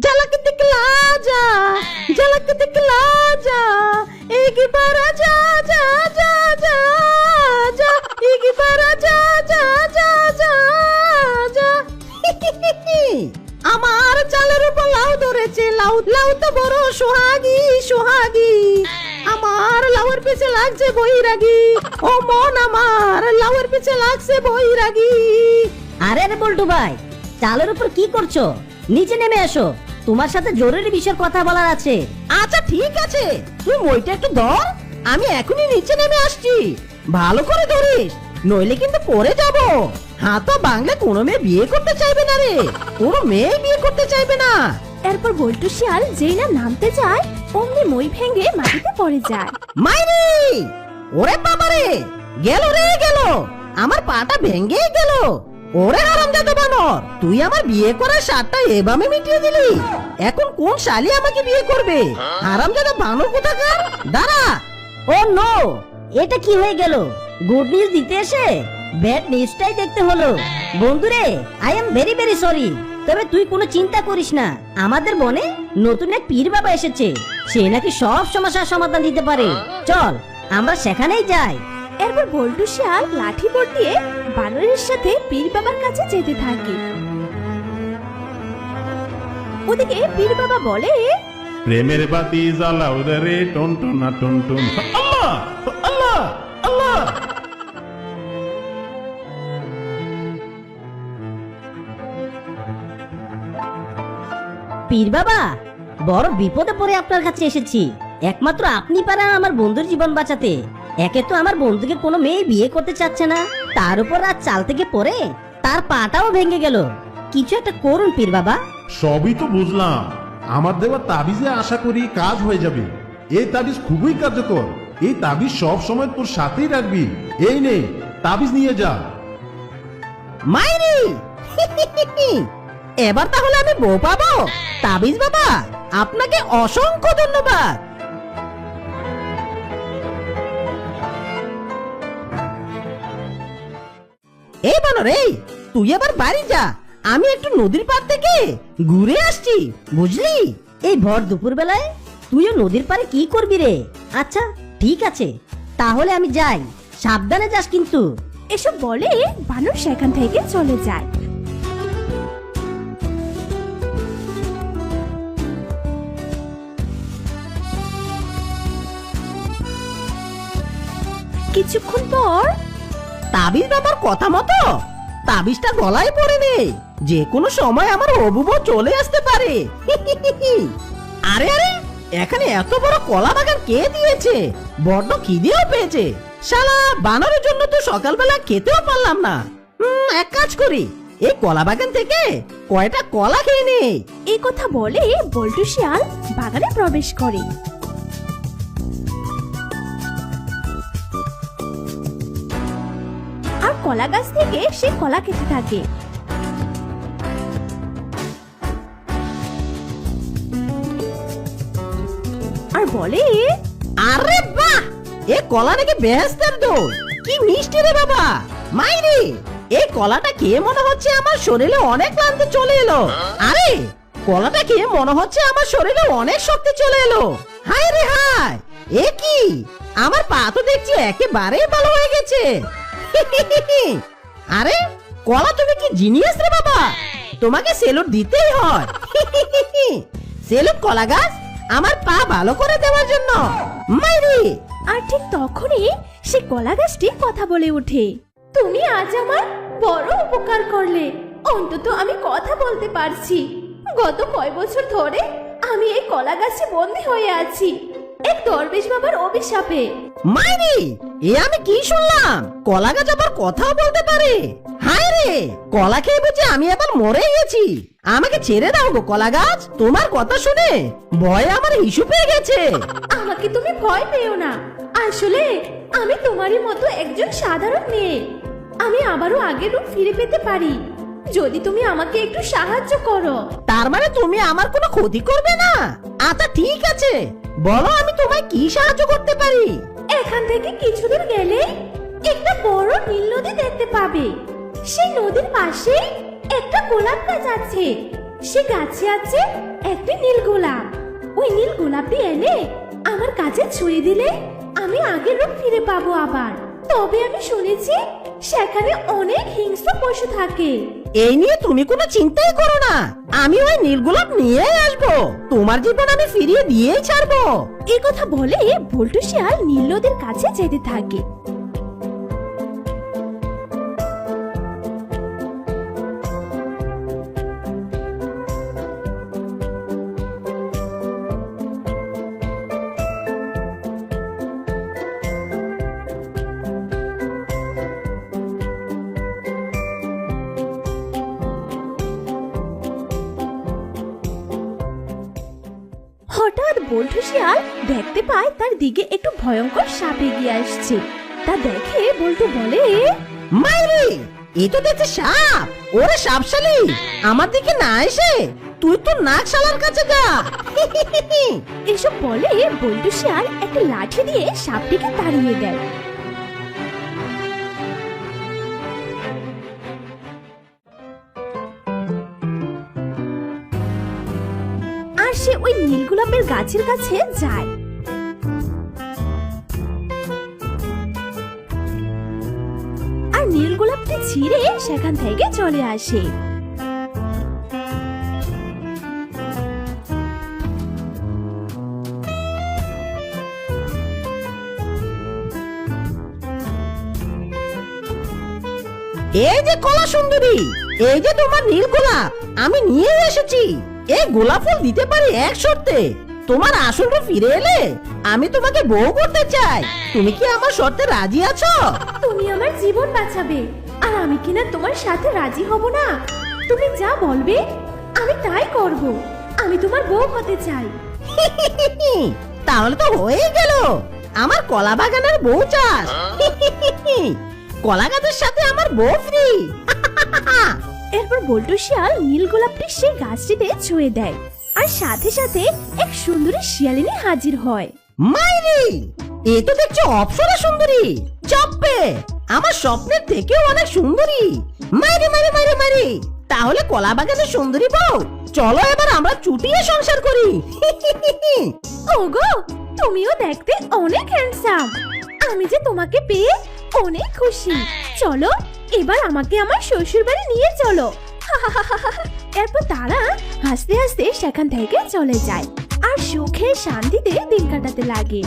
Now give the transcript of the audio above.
झलक दिखला जा, झलक दिखला जा, एक बार जा जा जा जा जा, एक बार जा जा जा जा जा। আমার চালের উপর লাউ ধরেছে, লাউ লাউ তো বড় সোহাগী সোহাগী, আমার লাউয়ের পিছে লাগছে বৈরাগী, ও মন আমার লাউয়ের পিছে লাগছে বৈরাগী। আরে আরে বল্টু ভাই, চালের উপর কি করছো? নিচে নেমে এসো, তোমার সাথে জরুরি বিষয়ের কথা বলার আছে। আচ্ছা ঠিক আছে, তুই মইটা একটু ধর, আমি এখনই নিচে নেমে আসছি। ভালো করে ধরিস, নইলে কিন্তু পড়ে যাব। হাতা বাংলা কোনো মেয়ে বিয়ে করতে চাইবে না রে, কোনো মেয়ে বিয়ে করতে চাইবে না। এরপর বল্টু শিয়াল যেই না নামতে যায় অমনি মই ভেঙে মাটিতে পড়ে যায়। মাইরি, ওরে বাবারে, গেল রে গেল, আমার পাটা ভেঙে গেল। ওরে হারামজাদা বানর, তুই আমার বিয়ে করার স্বাদটা এভাবে মিটিয়ে দিলি। এখন কোন শালি আমাকে বিয়ে করবে? হারামজাদা বানর কোথাকার, দাঁড়া। ও নো, এটা কি হয়ে গেল? গুড নিউজ দিতে এসে ব্যাড নিউজটাই দেখতে হলো। বন্ধুরে, I am very very sorry. তবে তুই কোনো চিন্তা করিস না, আমাদের বনে নতুন এক পীর বাবা এসেছে, সে নাকি সব সমস্যার সমাধান দিতে পারে। চল আমরা সেখানেই যাই। এরপর বল্টু শিয়াল লাঠি বোর্ড দিয়ে বানরের সাথে পীর বাবার কাছে যেতে থাকে। ওদিকে পীর বাবা বলে, প্রেমের বাতি জ্বালাও রে টন টনা টন টন। আল্লাহ আল্লাহ আল্লাহ। পীর বাবা, বড় বিপদে পড়ে আপনার কাছে এসেছি। একমাত্র আপনি পারেন আমার বন্ধুর জীবন বাঁচাতে। একে তো আমার বন্ধুকে কোনো মেয়ে বিয়ে করতে চাচ্ছে না, তার উপর আর চাল থেকে পড়ে তার পাটাও ভেঙে গেল। কিছু একটা করুন পীর বাবা। সবই তো বুঝলাম, আমার দেওয়া তাবিজে আশা করি কাজ হয়ে যাবে। এই তাবিজ খুবই কার্যকর, এই তাবিজ সব সময় তোর সাথেই রাখবি। এই নে, তাবিজ নিয়ে যা। মাইরি, এবার তাহলে আমি বউ পাবো। তাবিজ বাবা, আপনাকে অসংখ্য ধন্যবাদ। এই বানর, এই তুই এবার বাড়ি যা, আমি একটু নদীর পাড় থেকে ঘুরে আসছি, বুঝলি? এই ভর দুপুর বেলায় তুইও নদীর পাড়ে কি করবি রে? আচ্ছা ঠিক আছে, তাহলে আমি যাই, সাবধানে যাস কিন্তু। এসব বলে বানর সেখান থেকে চলে যায়। কিছুক্ষণ পর তাবিজ বাবার কথা মতো তাবিজটা গলায় পড়ে নে, যে কোনো সময় আমার হবু বউ চলে আসতে পারে। আরে আরে, এখানে এত বড় কলা বাগান কে দিয়েছে? বড্ড খিদেও পেয়েছে। শালা বানরের জন্য তো সকালবেলা খেতেও পারলাম না। এক কাজ করি, এই কলা বাগান থেকে কয়টা কলা খেয়ে নে। এই কথা বলে বল্টু শিয়াল বাগানে প্রবেশ করে। আর কলা গাছ থেকে সে কলা খেতে থাকে। আর বলে, আরে বাহ, এ কলা নাকি বেহেশতের দোল, কি মিষ্টি রে বাবা। মাইরি, এই কলাটা খেয়ে মনে হচ্ছে আমার শরীরে অনেক ক্লান্তি চলে এলো। আরে কলাটা খেয়ে মনে হচ্ছে আমার শরীরে অনেক শক্তি চলে এলো। হায় রে হায়, এ কি, আমার পা তো দেখছি একেবারে ভালো হয়ে গেছে। আরে কলা, তুমি কি জিনিয়াস রে বাবা, তোমাকে সেলুট দিতেই হয়। সেলুট কলা গাছ, আমার পা ভালো করে দেওয়ার জন্য। মাইরি। আর ঠিক তখনই সে কলা গাছটি কথা বলে ওঠে, তুমি আজ আমার বড় উপকার করলে, অন্তত আমি কথা বলতে পারছি। গত কয় বছর ধরে আমি এই কলা গাছে বন্দী হয়ে আছি এক দরবেশ বাবার অভিশাপে। মাইরি, এ আমি কি শুনলাম? কলা গাছ আবার কথাও বলতে পারে? হায় রে, কলা খেয়ে বুঝি আমি আবার মরে গেছি। আমাকে ছেড়ে দাও গো কলা গাছ, তোমার কথা শুনে ভয়ে আমার হিসু পেয়ে গেছে। আমাকে তুমি ভয় পেও না, আসলে আমি তোমারই মতো একজন সাধারণ মেয়ে। আমি আবারও আগের রূপ ফিরে পেতে পারি যদি তুমি আমাকে একটু সাহায্য করো। তার মানে তুমি আমার কোনো ক্ষতি করবে না? আচ্ছা ঠিক আছে, বলো আমি তোমায় কি সাহায্য করতে পারি? এখান থেকে কিছু দূর গেলে একটা বড় নীল নদী দেখতে পাবে। সেই নদীর পাশে একটা গোলাপ গাছ আছে, সে গাছে আছে একটি নীল গোলাপ। ওই নীল গোলাপটি এনে আমার কাছে ছুঁয়ে দিলে আমি আগের রূপ ফিরে পাবো আবার। তবে আমি শুনেছি সেখানে অনেক হিংস্র পশু থাকে। এই নিয়ে তুমি কোনো চিন্তাই করো না, আমি ওই নীল গোলাপ নিয়ে আসবো। তোমার জীবন আমি ফিরিয়ে দিয়েই ছাড়বো। এই কথা বলে বল্টু শিয়াল নীল নদীর কাছে যেতে থাকে। হঠাৎ বল্টু শিয়াল দেখতে পায় তার দিকে একটু ভয়ঙ্কর সাপ এগিয়ে আসছে। তা দেখে বল্টু বলে, মাইরি, এই তো দেখছি সাপ। ওরে সাপশালী, আমার দিকে না এসে তুই তো নাগশালার কাছে যা। এসব বলে বল্টু শিয়াল একটা লাঠি দিয়ে সাপটিকে তাড়িয়ে দেয়। আর সে ওই নীল গোলাপের গাছের কাছে যায়। আর নীল গোলাপটি ছিঁড়ে সেখান থেকে চলে আসে। এই যে কলা সুন্দরী, এই যে তোমার নীল গোলাপ আমি নিয়ে এসেছি। এই গোলাপ ফুল দিতে পারি এক শর্তে। তোমার আসল রূপ ফিরে এলে আমি তোমাকে বউ করতে চাই। তুমি কি আমার শর্তে রাজি আছো? তুমি আমার জীবন বাঁচাবে, আর আমি কিনা তোমার সাথে রাজি হব না? তুমি যা বলবে আমি তাই করব। আমি তোমার বউ হতে চাই। তাহলে তো হয়ে গেল, আমার কলা বাগানের বউ চাস। কলা গাছের সাথে আমার বউ ফ্রি। এরপর বল্টু শিয়াল নীল গোলাপটি সেই গাছটিতে ছুঁয়ে দেয়, আর সাথে সাথে এক সুন্দরী শিয়ালিনী হাজির হয়। মাইরি, এই তো দেখছো অপ্সরা সুন্দরী। চপ্পে, আমার স্বপ্নের থেকেও অনেক সুন্দরী। মাইরি মাইরি মাইরি মাইরি, তাহলে কলা বাগানের সুন্দরী বউ, চলো এবার আমরা চুটিয়ে সংসার করি। ওগো, তুমিও দেখতে অনেক হ্যান্ডসাম। আমি যে তোমাকে পেয়ে অনেক খুশি। চলো এবার আমাকে আমার শ্বশুর বাড়ি নিয়ে চলো। এরপর তারা হাসতে হাসতে সেখান থেকে চলে যায় আর সুখে শান্তিতে দিন কাটাতে লাগে।